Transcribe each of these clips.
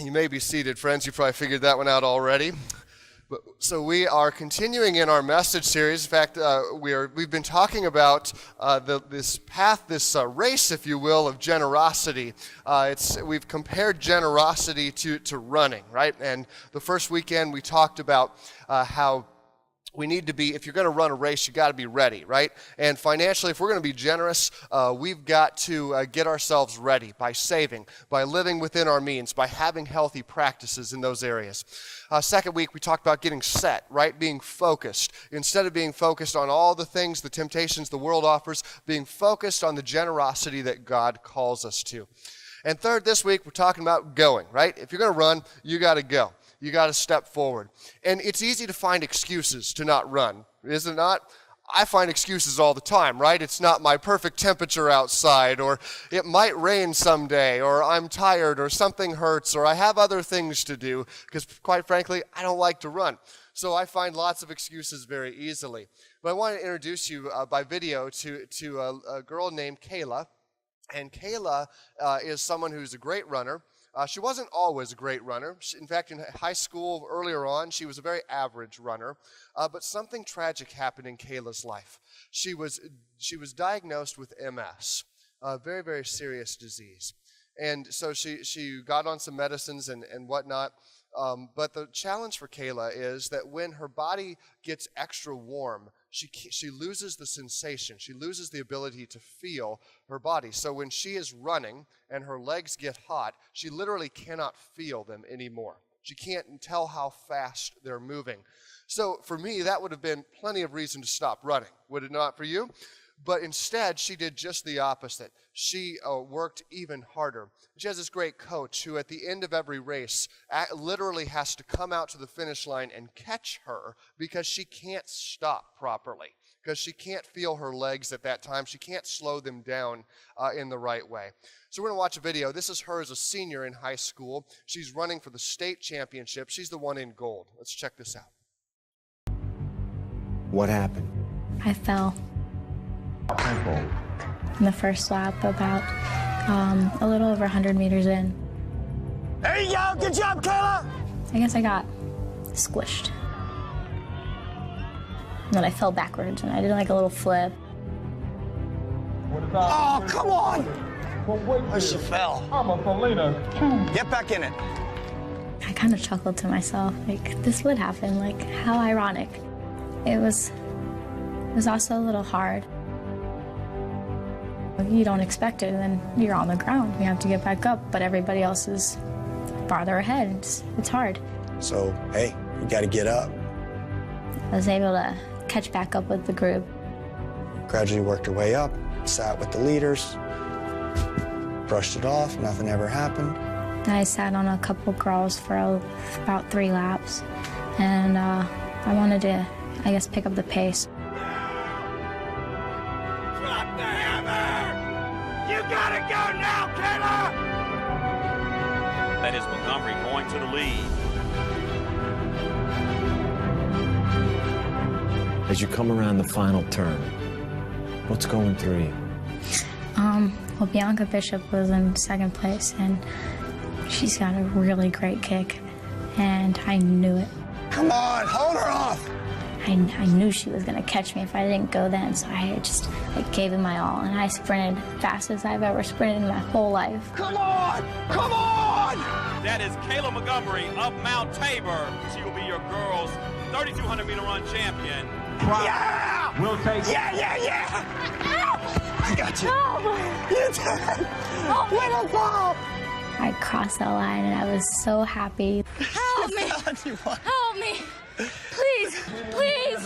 You may be seated, friends. You probably figured that one out already. So we are continuing in our message series. In fact, we've been talking about this path, this race, if you will, of generosity. We've compared generosity to running, right? And the first weekend we talked about how we need to be, if you're going to run a race, you got to be ready, right? And financially, if we're going to be generous, we've got to get ourselves ready by saving, by living within our means, by having healthy practices in those areas. Second week, we talked about getting set, right? Being focused. Instead of being focused on all the things, the temptations the world offers, being focused on the generosity that God calls us to. And third, this week, we're talking about going, right? If you're going to run, you got to go. You got to step forward. And it's easy to find excuses to not run, is it not? I find excuses all the time, right? It's not my perfect temperature outside, or it might rain someday, or I'm tired, or something hurts, or I have other things to do, because quite frankly, I don't like to run. So I find lots of excuses very easily. But I want to introduce you by video to a girl named Kayla. And Kayla is someone who's a great runner. She wasn't always a great runner. In fact, in high school, earlier on, she was a very average runner. But something tragic happened in Kayla's life. She was diagnosed with MS, a very, very serious disease. And so she got on some medicines and whatnot. But the challenge for Kayla is that when her body gets extra warm, she loses the sensation. She loses the ability to feel her body. So when she is running and her legs get hot, she literally cannot feel them anymore. She can't tell how fast they're moving. So for me, that would have been plenty of reason to stop running, would it not for you? But instead, she did just the opposite. She worked even harder. She has this great coach who at the end of every race literally has to come out to the finish line and catch her because she can't stop properly, because she can't feel her legs at that time. She can't slow them down in the right way. So we're going to watch a video. This is her as a senior in high school. She's running for the state championship. She's the one in gold. Let's check this out. What happened? I fell in the first lap, about a little over 100 meters in. There you go. Good job, Kayla. I guess I got squished. And then I fell backwards, and I did like a little flip. Oh, come on. Where she fell. Get back in it. I kind of chuckled to myself, like, this would happen, like, how ironic. It was also a little hard. You don't expect it, and then you're on the ground. You have to get back up, but everybody else is farther ahead. It's hard. So, hey, you got to get up. I was able to catch back up with the group. Gradually worked her way up, sat with the leaders, brushed it off, nothing ever happened. I sat on a couple girls for about 3 laps, and I wanted to, I guess, pick up the pace. Drop the hammer! You gotta go now, Kayla! That is Montgomery going to the lead. As you come around the final turn, what's going through you? Well, Bianca Bishop was in second place, and she's got a really great kick, and I knew it. Come on, hold her off! I knew she was going to catch me if I didn't go then, so I just gave it my all, and I sprinted fast as I've ever sprinted in my whole life. Come on! Come on! That is Kayla Montgomery of Mount Tabor. She will be your girls' 3,200 meter run champion. Yeah! We'll take Yeah! I got you. No! You did! Little Bob! I crossed that line, and I was so happy. Help me! Help me! Please! Please!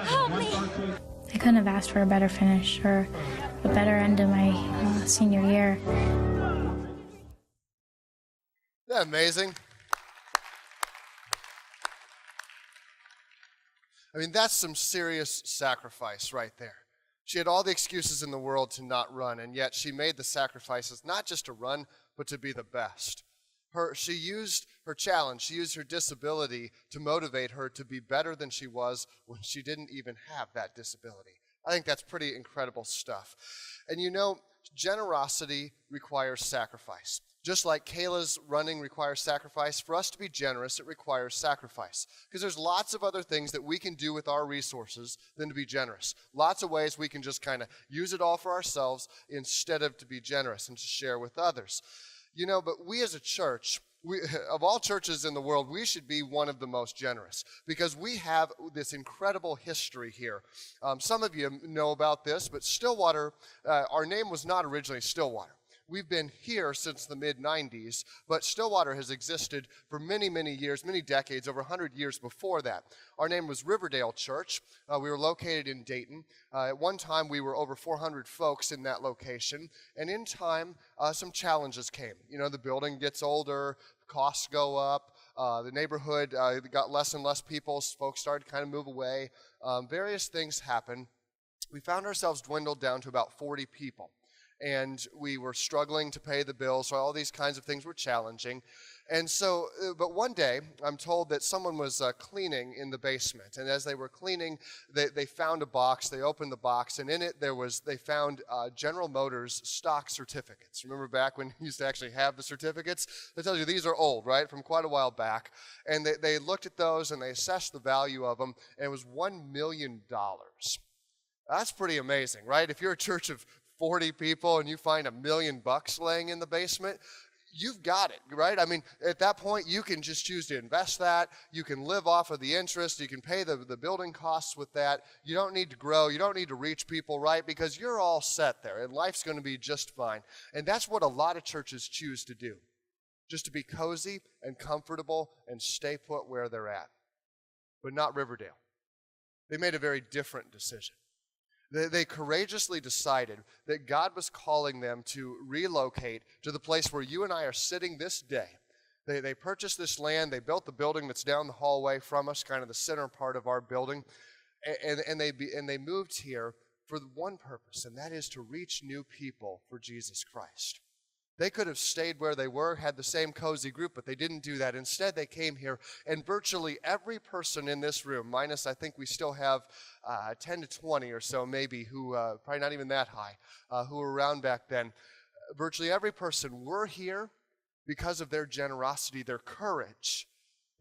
Help me! I couldn't have asked for a better finish or a better end of my senior year. Isn't that amazing? I mean, that's some serious sacrifice right there. She had all the excuses in the world to not run, and yet she made the sacrifices not just to run, but to be the best. She used her challenge, she used her disability to motivate her to be better than she was when she didn't even have that disability. I think that's pretty incredible stuff. And you know, generosity requires sacrifice. Just like Kayla's running requires sacrifice, for us to be generous, it requires sacrifice. Because there's lots of other things that we can do with our resources than to be generous. Lots of ways we can just kind of use it all for ourselves instead of to be generous and to share with others. But we as a church, of all churches in the world, we should be one of the most generous because we have this incredible history here. Some of you know about this, but Stillwater, our name was not originally Stillwater. We've been here since the mid-90s, but Stillwater has existed for many, many years, many decades, over 100 years before that. Our name was Riverdale Church. We were located in Dayton. At one time, we were over 400 folks in that location, and in time, some challenges came. The building gets older, costs go up, the neighborhood got less and less people, folks started to kind of move away. Various things happened. We found ourselves dwindled down to about 40 people. And we were struggling to pay the bills, so all these kinds of things were challenging. And so, but one day, I'm told that someone was cleaning in the basement. And as they were cleaning, they found a box. They opened the box, and in it they found General Motors stock certificates. Remember back when you used to actually have the certificates? That tells you these are old, right, from quite a while back. And they looked at those, and they assessed the value of them, and it was $1 million. That's pretty amazing, right? If you're a church of 40 people and you find $1 million laying in the basement, you've got it, right? I mean, at that point, you can just choose to invest that. You can live off of the interest. You can pay the building costs with that. You don't need to grow. You don't need to reach people, right? Because you're all set there, and life's going to be just fine. And that's what a lot of churches choose to do, just to be cozy and comfortable and stay put where they're at. But not Riverdale. They made a very different decision. They courageously decided that God was calling them to relocate to the place where you and I are sitting this day. They purchased this land. They built the building that's down the hallway from us, kind of the center part of our building. And they moved here for one purpose, and that is to reach new people for Jesus Christ. They could have stayed where they were, had the same cozy group, but they didn't do that. Instead, they came here, and virtually every person in this room, minus I think we still have 10 to 20 or so maybe, who probably not even that high, who were around back then, virtually every person were here because of their generosity, their courage,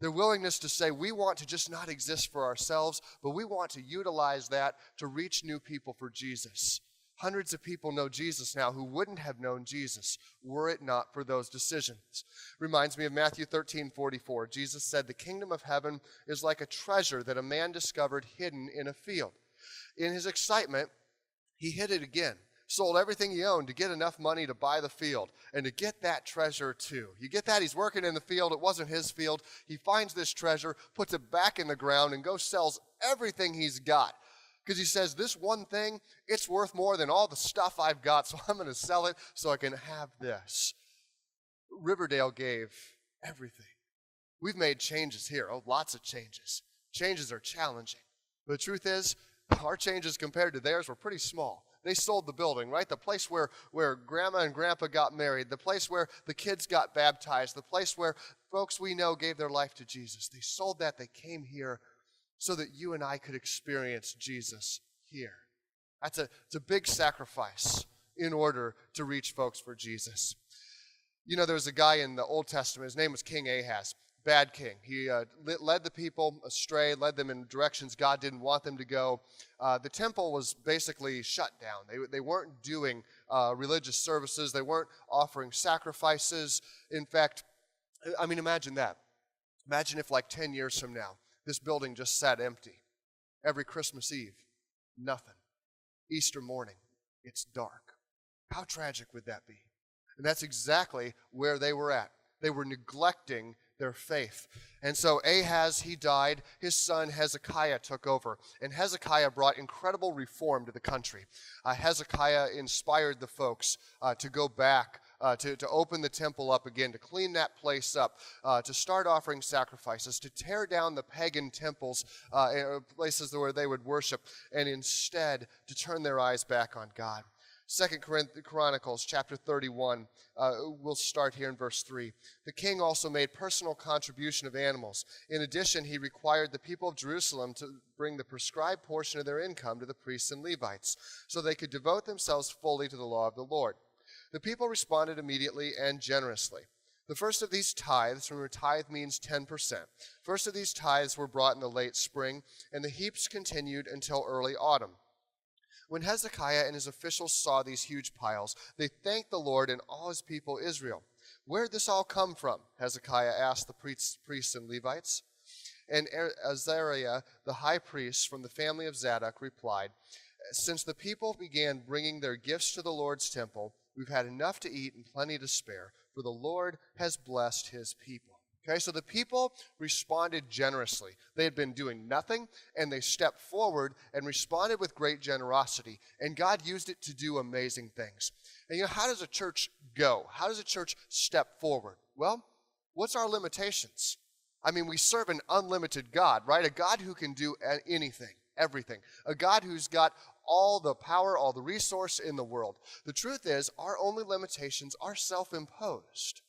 their willingness to say, we want to just not exist for ourselves, but we want to utilize that to reach new people for Jesus. Hundreds of people know Jesus now who wouldn't have known Jesus were it not for those decisions. Reminds me of Matthew 13:44. Jesus said, the kingdom of heaven is like a treasure that a man discovered hidden in a field. In his excitement, he hid it again, sold everything he owned to get enough money to buy the field and to get that treasure too. You get that? He's working in the field. It wasn't his field. He finds this treasure, puts it back in the ground, and goes sells everything he's got. Because he says, this one thing, it's worth more than all the stuff I've got, so I'm going to sell it so I can have this. Riverdale gave everything. We've made changes here, lots of changes. Changes are challenging. But the truth is, our changes compared to theirs were pretty small. They sold the building, right? The place where Grandma and Grandpa got married, the place where the kids got baptized, the place where folks we know gave their life to Jesus. They sold that. They came here so that you and I could experience Jesus here. It's a big sacrifice in order to reach folks for Jesus. There was a guy in the Old Testament, his name was King Ahaz, bad king. He led the people astray, led them in directions God didn't want them to go. The temple was basically shut down. They weren't doing religious services. They weren't offering sacrifices. In fact, I mean, imagine that. Imagine if like 10 years from now, this building just sat empty. Every Christmas Eve, nothing. Easter morning, it's dark. How tragic would that be? And that's exactly where they were at. They were neglecting their faith. And so Ahaz, he died. His son Hezekiah took over. And Hezekiah brought incredible reform to the country. Hezekiah inspired the folks to go back, to open the temple up again, to clean that place up, to start offering sacrifices, to tear down the pagan temples, places where they would worship, and instead to turn their eyes back on God. 2 Chronicles chapter 31, we'll start here in verse 3. The king also made personal contribution of animals. In addition, he required the people of Jerusalem to bring the prescribed portion of their income to the priests and Levites, so they could devote themselves fully to the law of the Lord. The people responded immediately and generously. The first of these tithes, remember tithe means 10%. First of these tithes were brought in the late spring, and the heaps continued until early autumn. When Hezekiah and his officials saw these huge piles, they thanked the Lord and all his people Israel. Where did this all come from? Hezekiah asked the priests and Levites. And Azariah, the high priest from the family of Zadok, replied, since the people began bringing their gifts to the Lord's temple, we've had enough to eat and plenty to spare, for the Lord has blessed his people. Okay, so the people responded generously. They had been doing nothing, and they stepped forward and responded with great generosity. And God used it to do amazing things. And how does a church go? How does a church step forward? Well, what's our limitations? I mean, we serve an unlimited God, right? A God who can do anything, everything. A God who's got all the power, all the resource in the world. The truth is, our only limitations are self-imposed.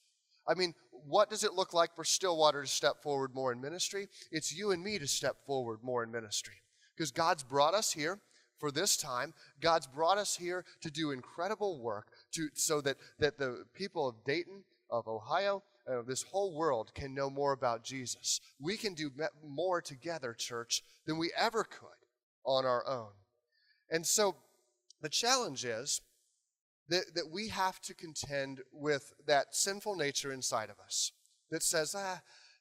I mean, what does it look like for Stillwater to step forward more in ministry? It's you and me to step forward more in ministry. Because God's brought us here for this time. God's brought us here to do incredible work so that the people of Dayton, of Ohio, this whole world can know more about Jesus. We can do more together, church, than we ever could on our own. And so the challenge is that we have to contend with that sinful nature inside of us that says,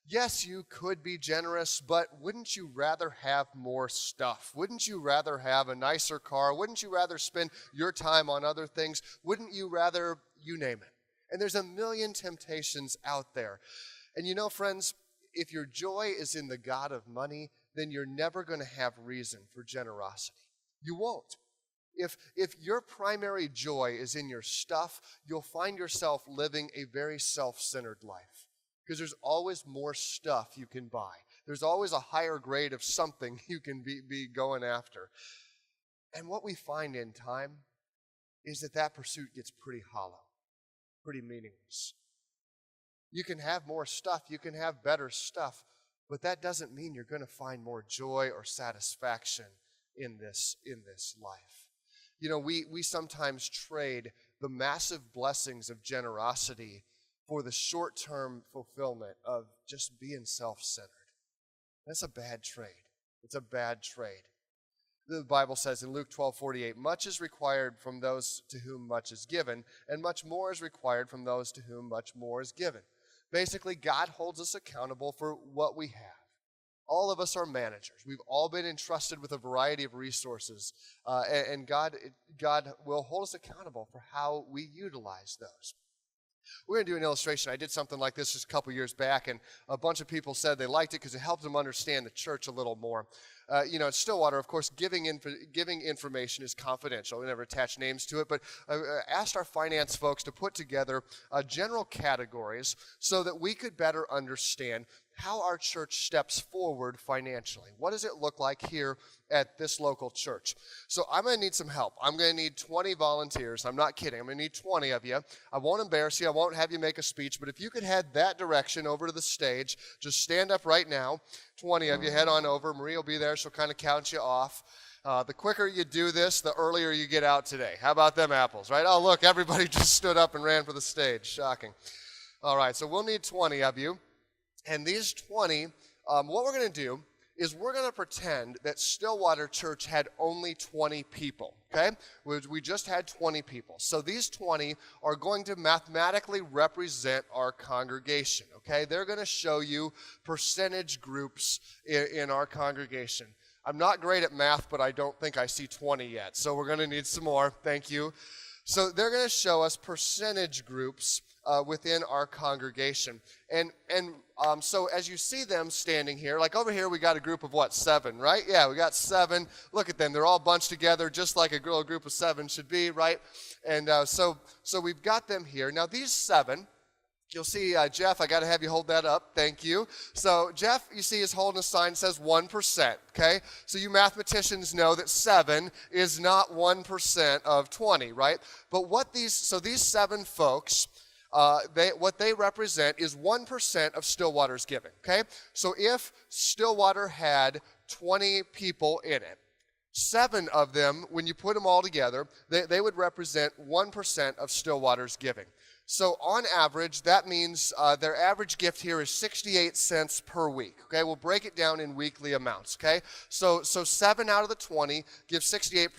yes, you could be generous, but wouldn't you rather have more stuff? Wouldn't you rather have a nicer car? Wouldn't you rather spend your time on other things? Wouldn't you rather, you name it? And there's a million temptations out there. And friends, if your joy is in the God of money, then you're never going to have reason for generosity. You won't. If your primary joy is in your stuff, you'll find yourself living a very self-centered life. Because there's always more stuff you can buy. There's always a higher grade of something you can be going after. And what we find in time is that pursuit gets pretty hollow, pretty meaningless. You can have more stuff, you can have better stuff, but that doesn't mean you're going to find more joy or satisfaction in this life. We sometimes trade the massive blessings of generosity for the short-term fulfillment of just being self-centered. That's a bad trade. It's a bad trade. The Bible says in Luke 12:48, much is required from those to whom much is given, and much more is required from those to whom much more is given. Basically, God holds us accountable for what we have. All of us are managers. We've all been entrusted with a variety of resources, and God will hold us accountable for how we utilize those. We're going to do an illustration. I did something like this just a couple years back, and a bunch of people said they liked it because it helped them understand the church a little more. At Stillwater, of course, giving information is confidential. We never attach names to it, but I asked our finance folks to put together general categories so that we could better understand how our church steps forward financially. What does it look like here at this local church? So I'm going to need some help. I'm going to need 20 volunteers. I'm not kidding. I'm going to need 20 of you. I won't embarrass you. I won't have you make a speech, but if you could head that direction over to the stage, just stand up right now. 20 of you, head on over. Marie will be there. She'll kind of count you off. The quicker you do this, the earlier you get out today. How about them apples, right? Oh, look, everybody just stood up and ran for the stage. Shocking. All right, so we'll need 20 of you. And these 20, what we're going to do is we're going to pretend that Stillwater Church had only 20 people, okay? We just had 20 people. So these 20 are going to mathematically represent our congregation, okay? They're going to show you percentage groups in our congregation. I'm not great at math, but I don't think I see 20 yet. So we're going to need some more. Thank you. So they're going to show us percentage groups within our congregation. And so as you see them standing here, like over here we got a group of 7, right? Yeah, we got 7. Look at them. They're all bunched together just like a group of 7 should be, right? And so we've got them here. Now these 7, you'll see Jeff, I got to have you hold that up. Thank you. So Jeff, you see, is holding a sign that says 1%, okay? So you mathematicians know that 7 is not 1% of 20, right? But these 7 folks, what they represent is 1% of Stillwater's giving, okay? So if Stillwater had 20 people in it, 7 of them, when you put them all together, they would represent 1% of Stillwater's giving. So on average, that means their average gift here is 68 cents per week. Okay, we'll break it down in weekly amounts. Okay, so 7 out of the 20 give 68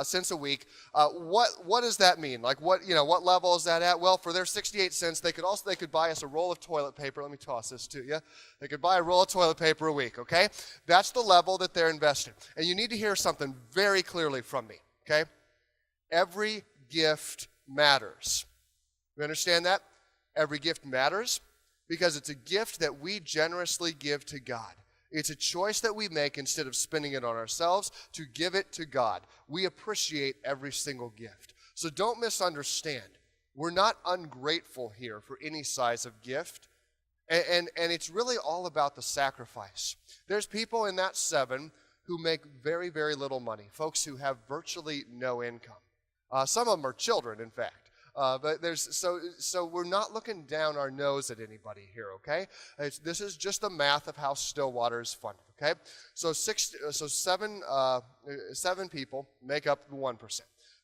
cents a week. What does that mean? Like what level is that at? Well, for their 68 cents, they could buy us a roll of toilet paper. Let me toss this to you. They could buy a roll of toilet paper a week. Okay, that's the level that they're investing. And you need to hear something very clearly from me. Okay, every gift matters. You understand that? Every gift matters because it's a gift that we generously give to God. It's a choice that we make instead of spending it on ourselves to give it to God. We appreciate every single gift. So don't misunderstand. We're not ungrateful here for any size of gift. And it's really all about the sacrifice. There's people in that 7 who make very, very little money, folks who have virtually no income. Some of them are children, in fact. But so we're not looking down our nose at anybody here, okay? This is just the math of how Stillwater is funded, okay? So 7 people make up 1%.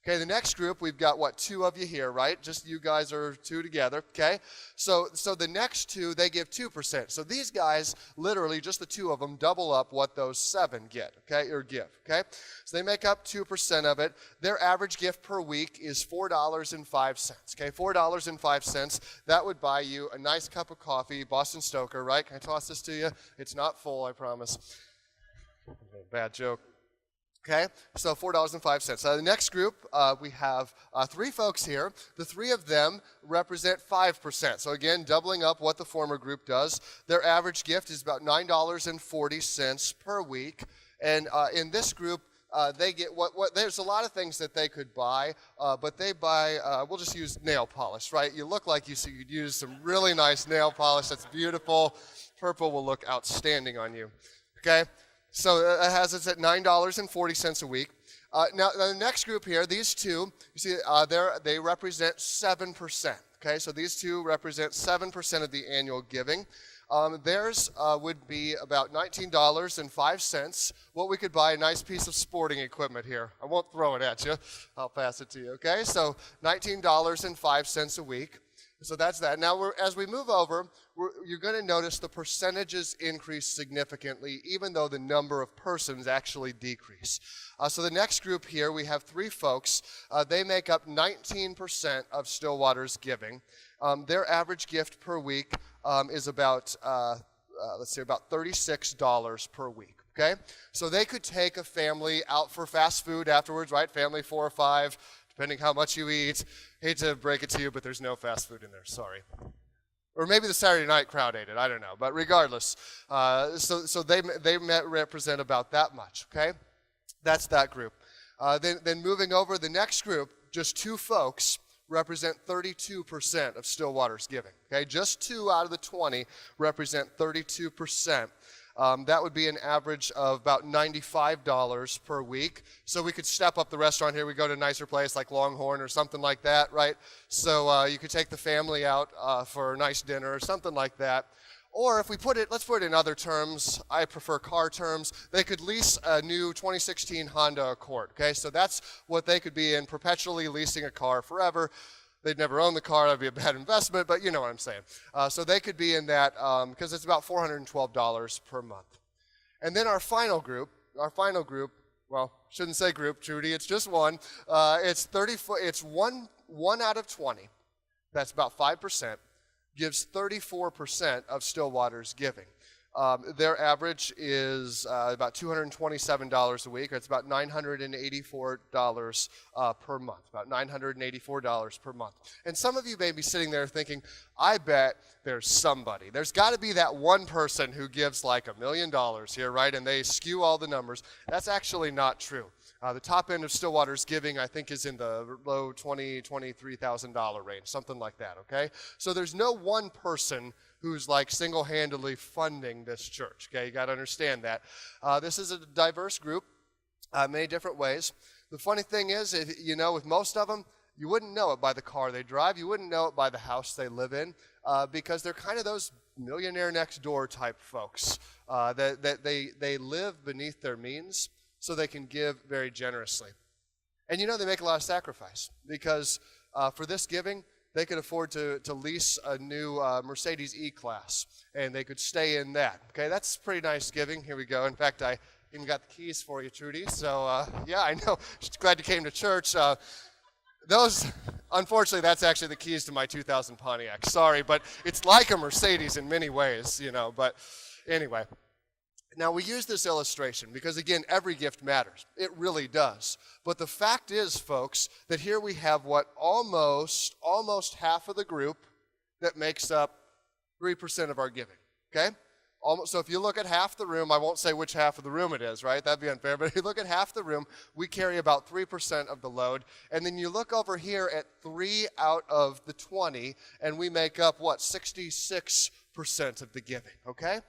Okay, the next group, we've got, 2 of you here, right? Just you guys are 2 together, okay? So the next 2, they give 2%. So these guys, literally, just the 2 of them, double up what those 7 get, okay, or give, okay? So they make up 2% of it. Their average gift per week is $4.05, okay? $4.05. That would buy you a nice cup of coffee, Boston Stoker, right? Can I toss this to you? It's not full, I promise. Bad joke. Okay, so $4.05. The next group, we have 3 folks here. The 3 of them represent 5%. So again, doubling up what the former group does. Their average gift is about $9.40 per week. And in this group, they get there's a lot of things that they could buy, but they buy, we'll just use nail polish, right? You look like you could use some really nice nail polish. That's beautiful. Purple will look outstanding on you, okay? So it has us at $9.40 a week. Now, the next group here, these 2, you see, they represent 7%. Okay, so these 2 represent 7% of the annual giving. Theirs would be about $19.05. What we could buy a nice piece of sporting equipment here. I won't throw it at you. I'll pass it to you. Okay, so $19.05 a week. So that's that. Now, as we move over, you're going to notice the percentages increase significantly, even though the number of persons actually decrease. So the next group here, we have 3 folks. They make up 19% of Stillwater's giving. Their average gift per week is about $36 per week. Okay, so they could take a family out for fast food afterwards, right? Family 4 or 5. Depending how much you eat. Hate to break it to you, but there's no fast food in there, sorry. Or maybe the Saturday night crowd ate it, I don't know. But regardless, so they represent about that much, okay? That's that group. Then moving over, the next group, just 2 folks, represent 32% of Stillwater's giving, okay? Just 2 out of the 20 represent 32%. That would be an average of about $95 per week. So we could step up the restaurant here. We go to a nicer place like Longhorn or something like that, right? So you could take the family out for a nice dinner or something like that. Or if we let's put it in other terms, I prefer car terms, they could lease a new 2016 Honda Accord, okay? So that's what they could be in, perpetually leasing a car forever. They'd never own the car, that'd be a bad investment, but you know what I'm saying. So they could be in that because it's about $412 per month. And then our final group, well, shouldn't say group, Trudy, it's just one. It's one out of 20, that's about 5%, gives 34% of Stillwater's giving. Their average is about $227 a week. It's about $984 per month, about $984 per month. And some of you may be sitting there thinking, I bet there's somebody. There's got to be that one person who gives like $1 million here, right? And they skew all the numbers. That's actually not true. The top end of Stillwater's giving, I think, is in the low $23,000 range, something like that, okay? So there's no one person who's like single-handedly funding this church, okay? You got to understand that. This is a diverse group, many different ways. The funny thing is, with most of them, you wouldn't know it by the car they drive. You wouldn't know it by the house they live in because they're kind of those millionaire next door type folks that they live beneath their means. so they can give very generously. And they make a lot of sacrifice because for this giving, they could afford to lease a new Mercedes E-Class, and they could stay in that. Okay, that's pretty nice giving. Here we go. In fact, I even got the keys for you, Trudy. So, yeah, I know. Just glad you came to church. Unfortunately, that's actually the keys to my 2000 Pontiac. Sorry, but it's like a Mercedes in many ways, But anyway. Now, we use this illustration because, again, every gift matters. It really does. But the fact is, folks, that here we have what almost half of the group that makes up 3% of our giving, okay? So if you look at half the room, I won't say which half of the room it is, right? That'd be unfair. But if you look at half the room, we carry about 3% of the load. And then you look over here at 3 out of the 20, and we make up, 66% of the giving, okay?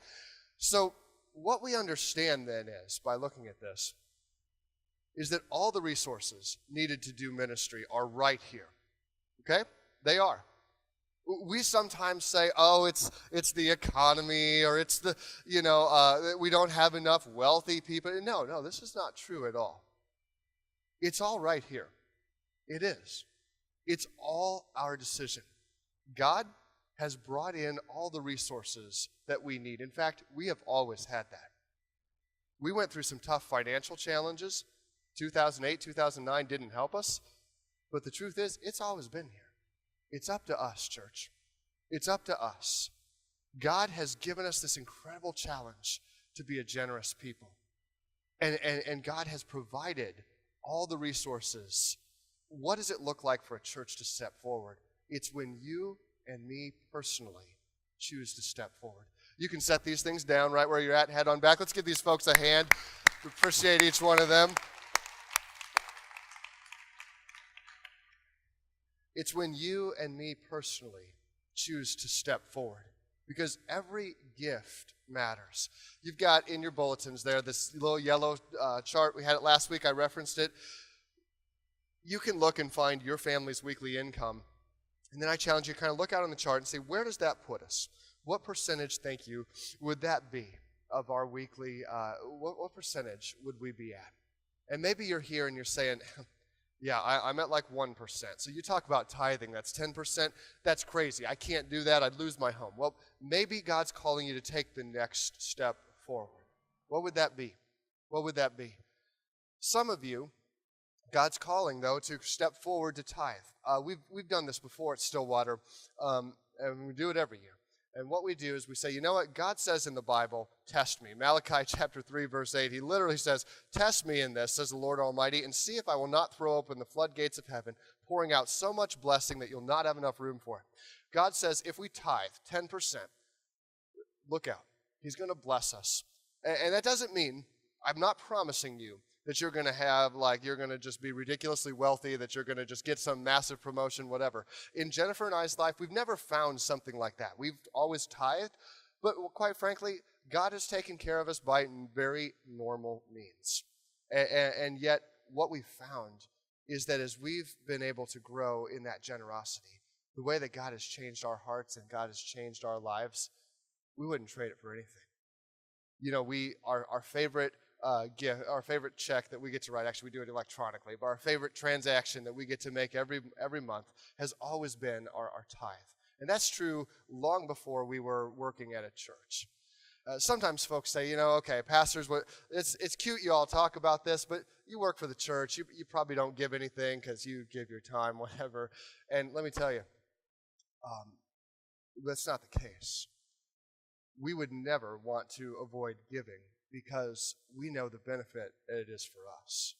So what we understand then is, by looking at this, is that all the resources needed to do ministry are right here, okay? They are. We sometimes say, oh, it's the economy, or it's the, we don't have enough wealthy people. No, this is not true at all. It's all right here. It is. It's all our decision. God has brought in all the resources that we need. In fact, we have always had that. We went through some tough financial challenges. 2008, 2009 didn't help us. But the truth is, it's always been here. It's up to us, church. It's up to us. God has given us this incredible challenge to be a generous people. And God has provided all the resources. What does it look like for a church to step forward? It's when you and me personally choose to step forward. You can set these things down right where you're at, head on back. Let's give these folks a hand. We appreciate each one of them. It's when you and me personally choose to step forward, because every gift matters. You've got in your bulletins there this little yellow chart. We had it last week. I referenced it. You can look and find your family's weekly income. And then I challenge you to kind of look out on the chart and say, where does that put us? What percentage, thank you, would that be of our weekly, what percentage would we be at? And maybe you're here and you're saying, yeah, I'm at like 1%. So you talk about tithing, that's 10%. That's crazy. I can't do that. I'd lose my home. Well, maybe God's calling you to take the next step forward. What would that be? What would that be? Some of you, God's calling, though, to step forward to tithe. We've done this before at Stillwater, and we do it every year. And what we do is we say, you know what? God says in the Bible, test me. Malachi chapter 3, verse 8, he literally says, test me in this, says the Lord Almighty, and see if I will not throw open the floodgates of heaven, pouring out so much blessing that you'll not have enough room for it. God says if we tithe 10%, look out. He's going to bless us. And that doesn't mean, I'm not promising you that you're going to have, you're going to just be ridiculously wealthy, that you're going to just get some massive promotion, whatever. In Jennifer and I's life, we've never found something like that. We've always tithed, but quite frankly, God has taken care of us by very normal means. And yet, what we've found is that as we've been able to grow in that generosity, the way that God has changed our hearts and God has changed our lives, we wouldn't trade it for anything. Our favorite gift, our favorite check that we get to write, actually we do it electronically, but our favorite transaction that we get to make every month has always been our tithe. And that's true long before we were working at a church. Sometimes folks say, okay, pastors, it's cute you all talk about this, but you work for the church. You probably don't give anything because you give your time, whatever. And let me tell you, that's not the case. We would never want to avoid giving because we know the benefit that it is for us.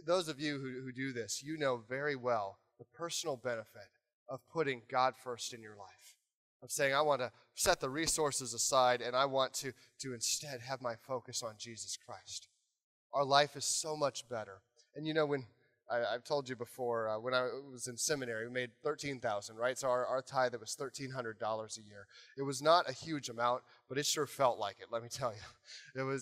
Those of you who do this, you know very well the personal benefit of putting God first in your life, of saying, I want to set the resources aside and I want to instead have my focus on Jesus Christ. Our life is so much better. And when I've told you before, when I was in seminary, we made $13,000, right? So our tithe was $1,300 a year. It was not a huge amount, but it sure felt like it, let me tell you.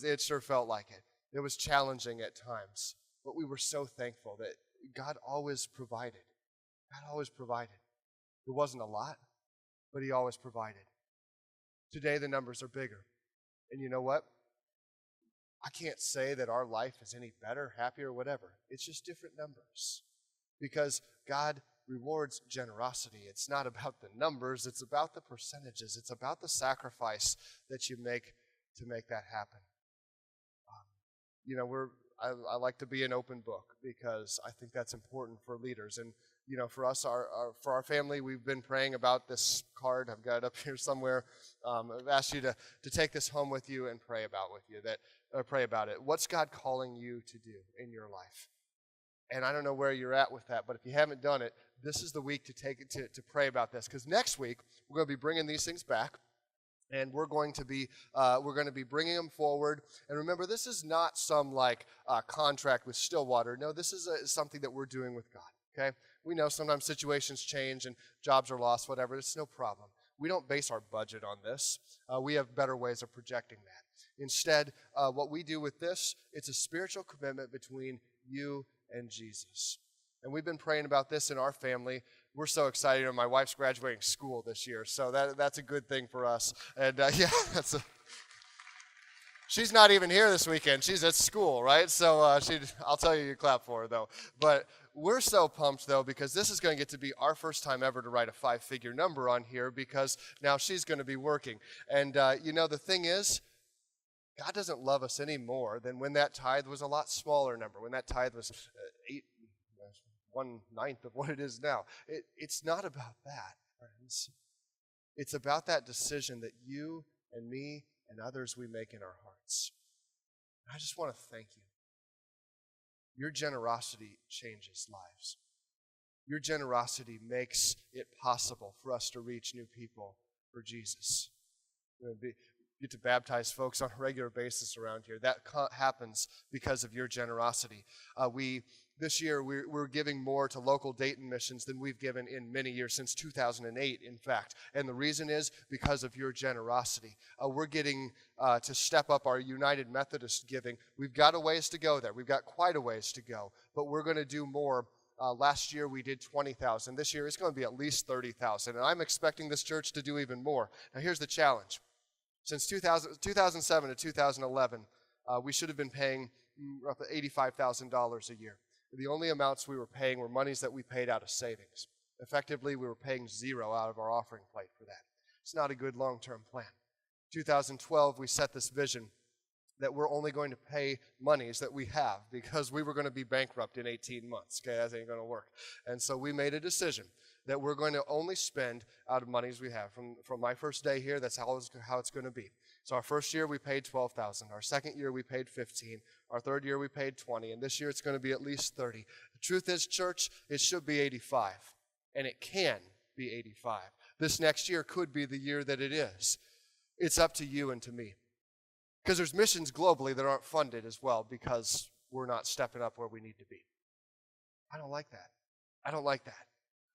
It sure felt like it. It was challenging at times, but we were so thankful that God always provided. God always provided. It wasn't a lot, but he always provided. Today the numbers are bigger. And you know what? I can't say that our life is any better, happier, whatever. It's just different numbers. Because God rewards generosity. It's not about the numbers, it's about the percentages. It's about the sacrifice that you make to make that happen. I like to be an open book because I think that's important for leaders. And for us, for our family, we've been praying about this card. I've got it up here somewhere. I've asked you to take this home with you and pray about it. What's God calling you to do in your life? And I don't know where you're at with that, but if you haven't done it, this is the week to take it to pray about this. Because next week we're going to be bringing these things back. And we're going to be bringing them forward. And remember, this is not some contract with Stillwater. No, this is something that we're doing with God. Okay, we know sometimes situations change and jobs are lost, whatever. It's no problem. We don't base our budget on this. We have better ways of projecting that. Instead, what we do with this, it's a spiritual commitment between you and Jesus. And we've been praying about this in our family. We're so excited. My wife's graduating school this year, so that's a good thing for us. And she's not even here this weekend. She's at school, right? So I'll tell you clap for her, though. But we're so pumped, though, because this is going to get to be our first time ever to write a 5-figure number on here because now she's going to be working. And, the thing is, God doesn't love us any more than when that tithe was a lot smaller number, when that tithe was 1/9 of what it is now. It's not about that, friends. It's about that decision that you and me and others we make in our hearts. I just want to thank you. Your generosity changes lives. Your generosity makes it possible for us to reach new people for Jesus. We get to baptize folks on a regular basis around here. That happens because of your generosity. This year, we're giving more to local Dayton missions than we've given in many years, since 2008, in fact. And the reason is because of your generosity. We're getting to step up our United Methodist giving. We've got a ways to go there. We've got quite a ways to go. But we're going to do more. Last year, we did $20,000. This year, it's going to be at least $30,000. And I'm expecting this church to do even more. Now, here's the challenge. Since 2007 to 2011, we should have been paying roughly $85,000 a year. The only amounts we were paying were monies that we paid out of savings. Effectively, we were paying zero out of our offering plate for that. It's not a good long-term plan. 2012, we set this vision that we're only going to pay monies that we have because we were going to be bankrupt in 18 months. Okay, that ain't going to work. And so we made a decision that we're going to only spend out of monies we have. From my first day here, that's how it's going to be. So our first year we paid $12,000. Our second year we paid $15,000. Our third year we paid $20,000. And this year it's going to be at least $30,000. The truth is, church, it should be $85,000. And it can be $85,000. This next year could be the year that it is. It's up to you and to me. Because there's missions globally that aren't funded as well because we're not stepping up where we need to be. I don't like that. I don't like that.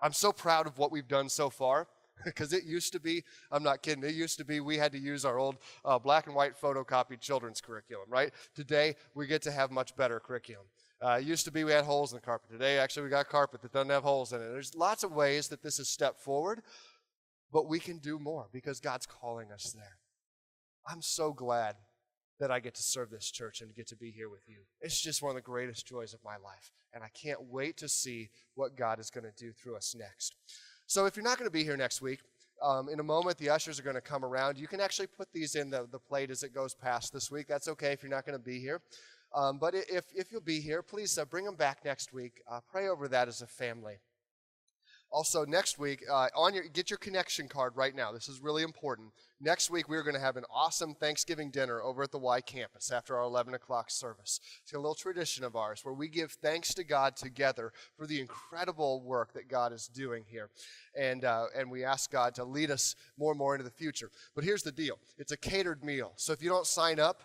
I'm so proud of what we've done so far because it used to be, I'm not kidding, it used to be we had to use our old black and white photocopied children's curriculum, right? Today, we get to have much better curriculum. It used to be we had holes in the carpet. Today, actually, we got carpet that doesn't have holes in it. There's lots of ways that this is stepped forward, but we can do more because God's calling us there. I'm so glad that I get to serve this church and get to be here with you. It's just one of the greatest joys of my life, and I can't wait to see what God is going to do through us next. So if you're not going to be here next week, in a moment, the ushers are going to come around. You can actually put these in the plate as it goes past this week. That's okay if you're not going to be here. But if you'll be here, please bring them back next week. Pray over that as a family. Also, next week, get your connection card right now. This is really important. Next week, we're going to have an awesome Thanksgiving dinner over at the Y campus after our 11 o'clock service. It's a little tradition of ours where we give thanks to God together for the incredible work that God is doing here. And we ask God to lead us more and more into the future. But here's the deal. It's a catered meal. So if you don't sign up,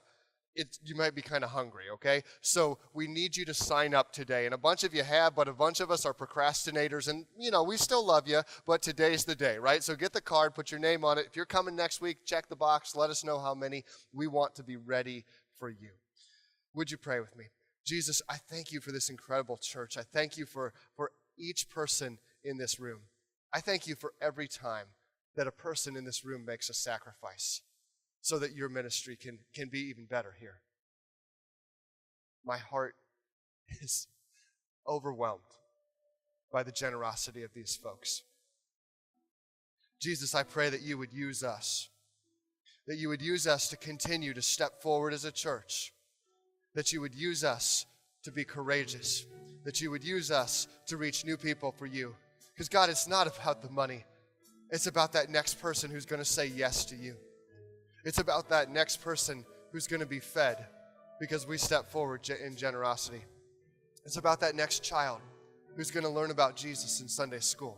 you might be kind of hungry, okay? So we need you to sign up today. And a bunch of you have, but a bunch of us are procrastinators. And, we still love you, but today's the day, right? So get the card, put your name on it. If you're coming next week, check the box. Let us know how many. We want to be ready for you. Would you pray with me? Jesus, I thank you for this incredible church. I thank you for each person in this room. I thank you for every time that a person in this room makes a sacrifice so that your ministry can be even better here. my heart is overwhelmed by the generosity of these folks. Jesus, I pray that you would use us, that you would use us to continue to step forward as a church, that you would use us to be courageous, that you would use us to reach new people for you. Because God, it's not about the money. It's about that next person who's going to say yes to you. It's about that next person who's going to be fed because we step forward in generosity. It's about that next child who's going to learn about Jesus in Sunday school.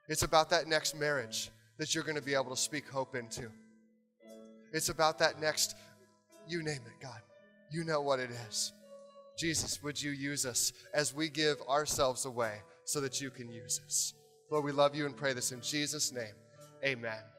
It's about that next marriage that you're going to be able to speak hope into. It's about that next, you name it, God. You know what it is. Jesus, would you use us as we give ourselves away so that you can use us? Lord, we love you and pray this in Jesus' name. Amen.